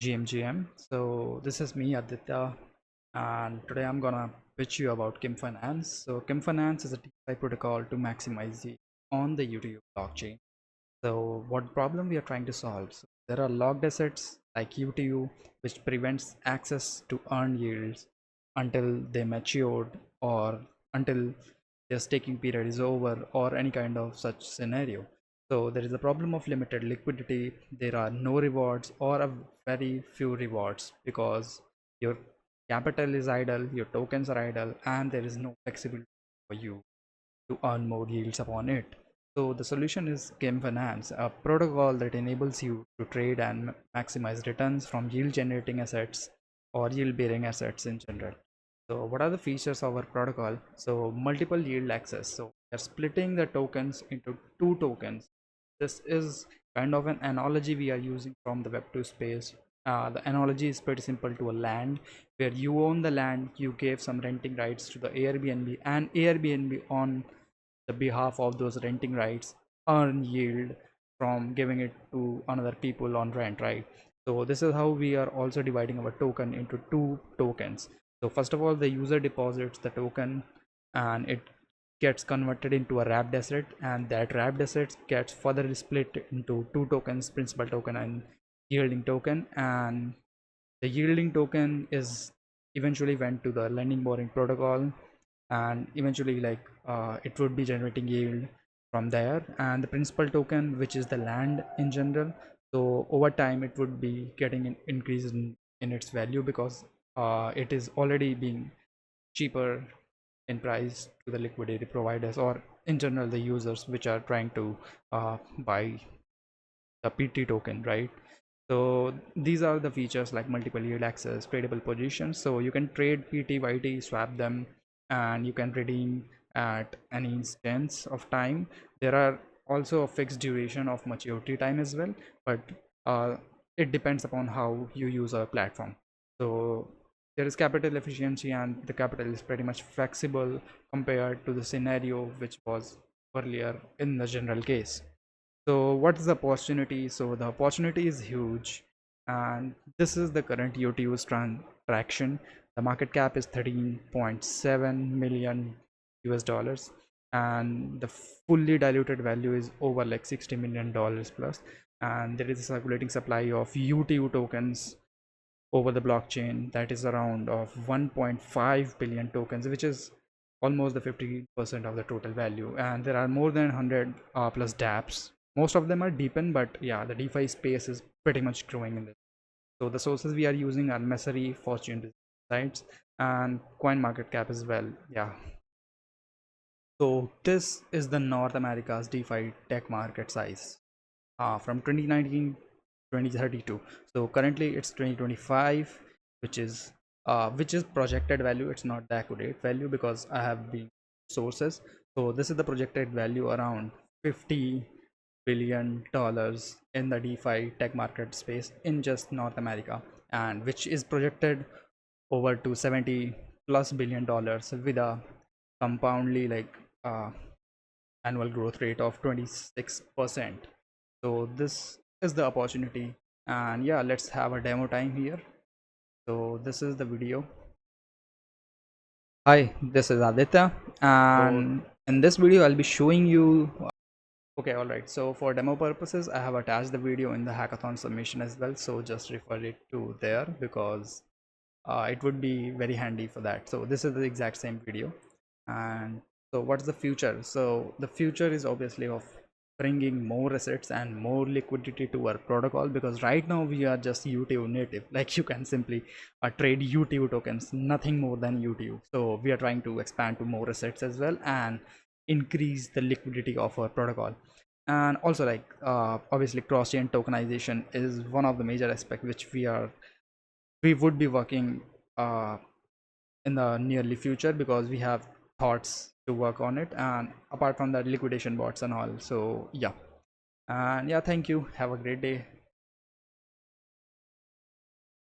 GMGM. So this is me, Aditya, and today I'm gonna pitch you about KYM Finance. So KYM Finance is a DeFi protocol to maximize the on the UTU blockchain. So what problem we are trying to solve? So there are locked assets like UTU, which prevents access to earned yields until they matured or until their staking period is over or any kind of such scenario. So there is a problem of limited liquidity. There are no rewards or a very few rewards because your capital is idle, your tokens are idle, and there is no flexibility for you to earn more yields upon it. So the solution is KYM Finance, a protocol that enables you to trade and maximize returns from yield generating assets or yield bearing assets in general. So what are the features of our protocol? So multiple yield access. So we are splitting the tokens into two tokens. This is kind of an analogy we are using from the Web2 space. The analogy is pretty simple to a land where you own the land, you gave some renting rights to the Airbnb, and Airbnb on the behalf of those renting rights earn yield from giving it to another people on rent, right? So this is how we are also dividing our token into two tokens. So first of all, the user deposits the token and it gets converted into a wrapped asset, and that wrapped asset gets further split into two tokens, principal token and yielding token. And the yielding token is eventually went to the lending borrowing protocol, and eventually it would be generating yield from there. And the principal token, which is the land in general, so over time it would be getting an increase in its value because it is already being cheaper in price to the liquidity providers or in general the users which are trying to buy the PT token, right? So these are the features like multiple yield access, tradable positions. So you can trade PT, YT, swap them, and you can redeem at any instance of time. There are also a fixed duration of maturity time as well, but uh, it depends upon how you use our platform. So there is capital efficiency, and the capital is pretty much flexible compared to the scenario which was earlier in the general case. So what is the opportunity? So the opportunity is huge, and this is the current UTU's transaction. The market cap is 13.7 million US dollars, and the fully diluted value is over like $60 million plus. And there is a circulating supply of UTU tokens over the blockchain that is around of 1.5 billion tokens, which is almost the 50% of the total value. And there are more than 100 plus dApps. Most of them are deepened, but yeah, the DeFi space is pretty much growing in this. So the sources we are using are Messari, Fortune sites, and Coin Market Cap as well. Yeah. So this is the North America's DeFi tech market size from 2019 2032. So currently it's 2025, which is projected value. It's not the accurate value because I have been sources. So this is the projected value around $50 billion in the DeFi tech market space in just North America, and which is projected over to 70 plus $billion with a compoundly uh, annual growth rate of 26%. So this is the opportunity, and yeah, let's have a demo time here. So this is the video. Hi, this is Aditya, and in this video I'll be showing you. Okay, all right, so for demo purposes I have attached the video in the hackathon submission as well, so just refer it to there because it would be very handy for that. So this is the exact same video. And so what's the future? So the future is obviously of bringing more assets and more liquidity to our protocol, because right now we are just UTU native. Like you can simply trade UTU tokens, nothing more than UTU. So we are trying to expand to more assets as well and increase the liquidity of our protocol. And also obviously cross-chain tokenization is one of the major aspects which we would be working uh, in the nearly future, because we have thoughts to work on it, and apart from that liquidation bots and all. So yeah, and yeah, thank you, have a great day.